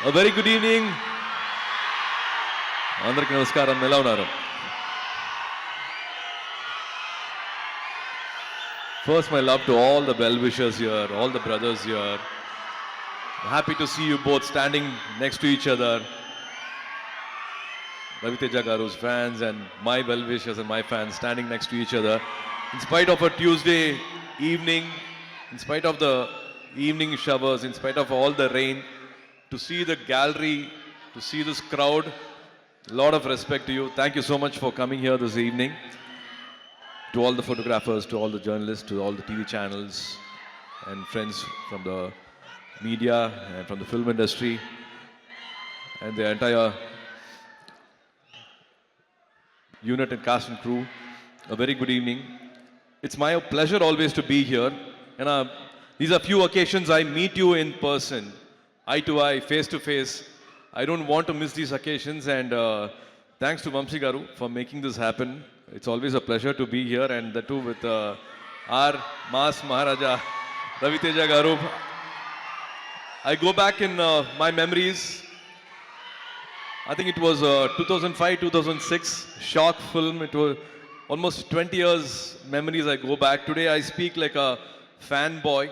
A very good evening. అందరికీ నమస్కారం. ఎలా ఉన్నారు? First, my love to all the well-wishers here, all the brothers here. Happy to see you both standing next to each other. Raviteja Garu's fans and my well-wishers and my fans standing next to each other. In spite of a Tuesday evening, in spite of the evening showers, in spite of all the rain, to see the gallery, to see this crowd, a lot of respect to you. Thank you so much for coming here this evening. To all the photographers, to all the journalists, to all the TV channels and friends from the media and from the film industry and the entire unit and cast and crew, a very good evening. It's my pleasure always to be here. And these are few occasions I meet you in person, eye to eye, face to face. I don't want to miss these occasions, and thanks to Vamsi Garu for making this happen. It's always a pleasure to be here, and the two with our Mass Maharaja, Raviteja Garu. I go back in my memories. I think it was 2005-2006 shock film. It was almost 20 years memories I go back. Today I speak like a fanboy.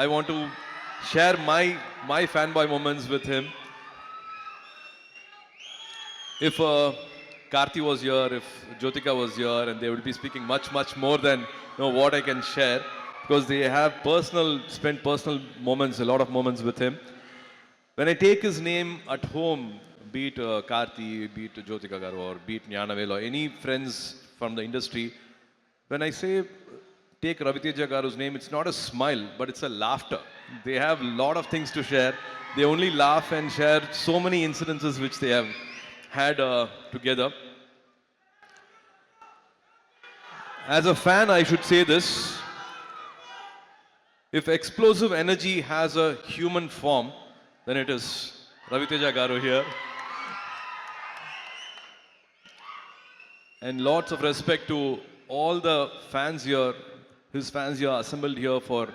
I want to share my fanboy moments with him. If Karthi was here, if Jyotika was here, and they would be speaking much more than what I can share, because they have spent personal moments, a lot of moments with him. When I take his name at home, be it Karthi, be it Jyotika Garu, or be it Gnanavel, or any friends from the industry, when I say take Raviteja Garu's name, it's not a smile, but it's a laughter. They have a lot of things to share. They only laugh and share so many incidences which they have had together. As a fan, I should say this. If explosive energy has a human form, then it is Raviteja Garu here. And lots of respect to all the fans here, his fans here assembled here for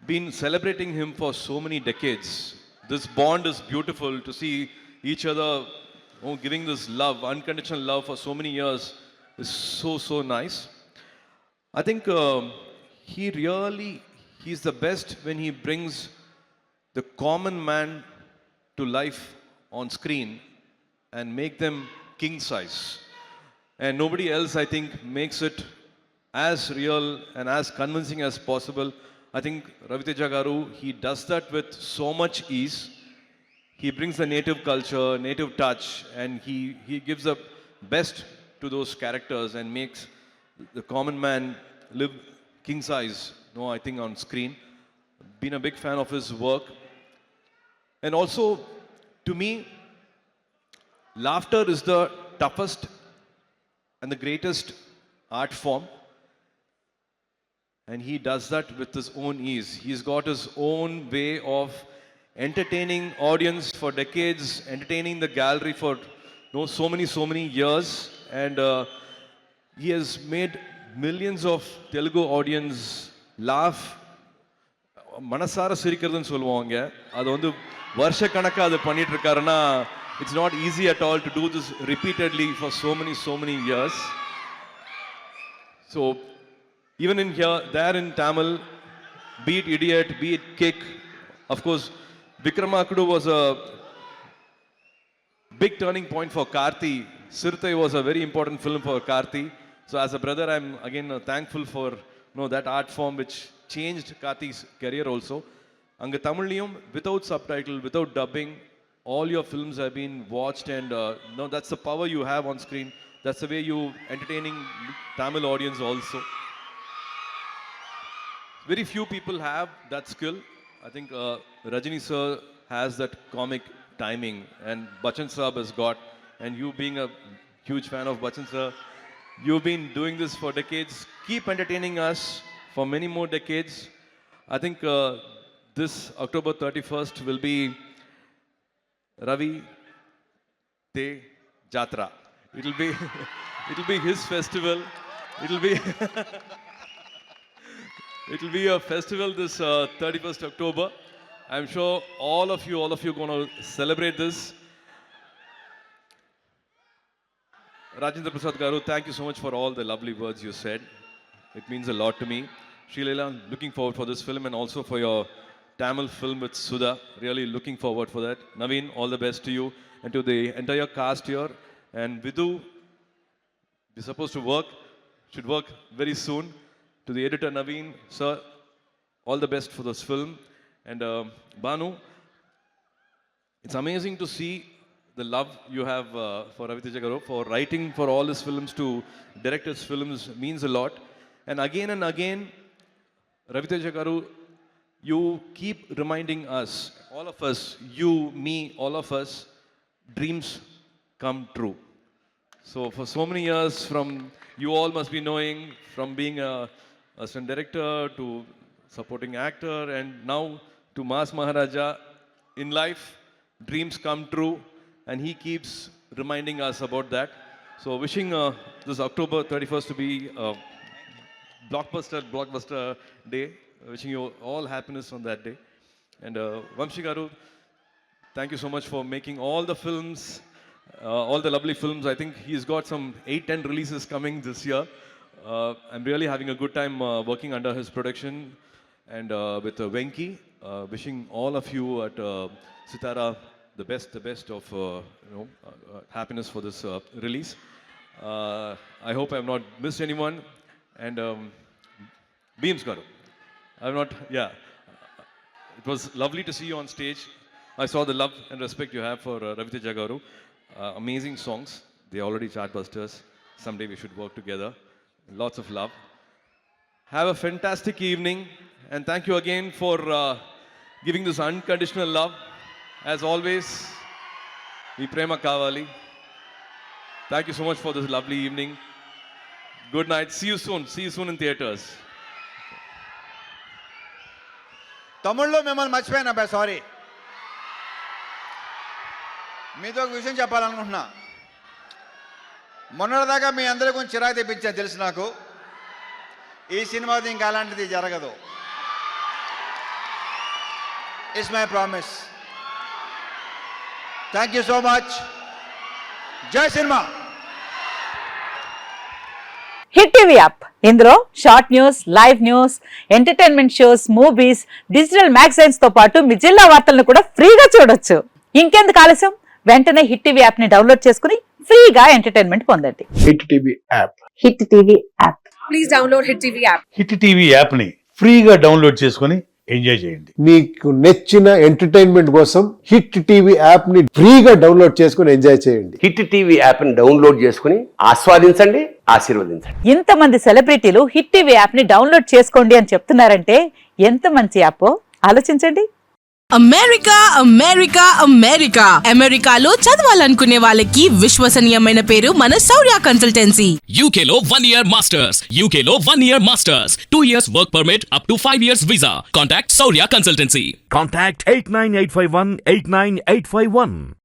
been celebrating him for so many decades. This bond is beautiful to see each other giving this love, unconditional love for so many years is so nice. I think he's the best when he brings the common man to life on screen and make them king size. And nobody else, I think, makes it as real and as convincing as possible. I think Raviteja Garu, he does that with so much ease. He brings the native culture, native touch, and he gives the best to those characters and makes the common man live king size, I think, on screen. Been a big fan of his work. And also, to me, laughter is the toughest and the greatest art form. And he does that with his own ease. He's got his own way of entertaining audience for decades, entertaining the gallery for so many years, and he has made millions of Telugu audience laugh. மனசார சிரிக்கிறதுன்னு சொல்லுவாங்க. அது வந்து வருஷ கணக்கா அது பண்ணிட்டு இருக்காருன்னா it's not easy at all to do this repeatedly for so many years. So even in here, there in Tamil, be it Idiot, be it Kick, of course, Vikramakudu was a big turning point for Karthi. Sirthai was a very important film for Karthi. So as a brother, I'm again thankful for that art form which changed Karthi's career also. Anga Tamiliyum, without subtitle, without dubbing, all your films have been watched, and that's the power you have on screen. That's the way you entertaining Tamil audience also. Very few people have that skill. I think Rajini sir has that comic timing, and Bachchan Saab has got, and you being a huge fan of Bachchan sir, you've been doing this for decades. Keep entertaining us for many more decades. I think this October 31st will be Ravi Te Jatra. It'll be his festival. It'll be a festival this 31st October. I'm sure all of you going to celebrate this. Rajendra Prasad Garu, thank you so much for all the lovely words you said. It means a lot to me. Srileela, looking forward for this film and also for your Tamil film with Sudha. Really looking forward for that. Naveen, all the best to you and to the entire cast here. And Vidhu, we're supposed to should work very soon. To the editor Naveen, sir, all the best for this film. And Banu, it's amazing to see the love you have for Ravi Teja Garu, for writing for all his films to direct his films means a lot. And again, Ravi Teja Garu, you keep reminding us, all of us, you, me, all of us, dreams come true. So for so many years, from you all must be knowing, from being a assistant director to supporting actor, and now to Mas Maharaja, in life, dreams come true, and he keeps reminding us about that. So wishing this October 31st to be a blockbuster day. Wishing you all happiness on that day. And Vamshi Garu, thank you so much for making all the films, all the lovely films. I think he's got some 8-10 releases coming this year. I'm really having a good time working under his production and with Venki. Wishing all of you at Sitara the best of happiness for this release. I hope I've not missed anyone. And Beams Garu. It was lovely to see you on stage. I saw the love and respect you have for Ravi Teja Garu. Amazing songs. They're already chartbusters. Someday we should work together. Lots of love. Have a fantastic evening. And thank you again for giving this unconditional love. As always, we prema kavali. Thank you so much for this lovely evening. Good night. See you soon. See you soon in theaters. తమిళ్లో మిమ్మల్ని మర్చిపోయాను అబ్బాయి, sorry. మీతో ఒక విషయం చెప్పాలనుకుంటున్నా. మొన్నటిదాకా మీ అందరి గురించి చిరాకు తెప్పించాను తెలుసు నాకు. ఈ సినిమాతో ఇంకా అలాంటిది జరగదు. It's my promise. Thank you so much. జై సినిమా. హిట్ టీవీ యాప్, ఇందులో short news, live news, entertainment shows, movies, digital magazines తో పాటు మీ జిల్లా వార్తలను కూడా ఫ్రీగా చూడొచ్చు. ఇంకెందుకు ఆలస్యం, వెంటనే హిట్ టీవీ యాప్ ని డౌన్లోడ్ చేసుకుని ఫ్రీగా ఎంటర్టైన్మెంట్ పొందండి. Hit TV app. Hit TV app. Please download hit TV app. Hit TV app ని ఫ్రీగా డౌన్లోడ్ చేసుకుని ఎంజాయ్ చేయండి. మీకు నచ్చిన ఎంటర్టైన్మెంట్ కోసం హిట్ టీవీ యాప్ ని ఫ్రీగా డౌన్లోడ్ చేసుకుని ఎంజాయ్ చేయండి. హిట్ టీవీ యాప్ ని డౌన్లోడ్ చేసుకుని ఆస్వాదించండి, ఆశీర్వదించండి. ఇంతమంది సెలబ్రిటీలు హిట్ టీవీ యాప్ ని డౌన్లోడ్ చేసుకోండి అని చెప్తున్నారంటే ఎంత మంచి యాప్ ఆలోచించండి. అమెరికా అమెరికా అమెరికా అమెరికాలో చదవాలనుకునే వాళ్ళకి విశ్వసనీయమైన పేరు మన శౌర్య కన్సల్టెన్సీ. UK లో 1 year masters. UK లో 1 year masters. 2 years work permit up to 5 years visa. Contact Saurya Consultancy. Contact 89851 89851.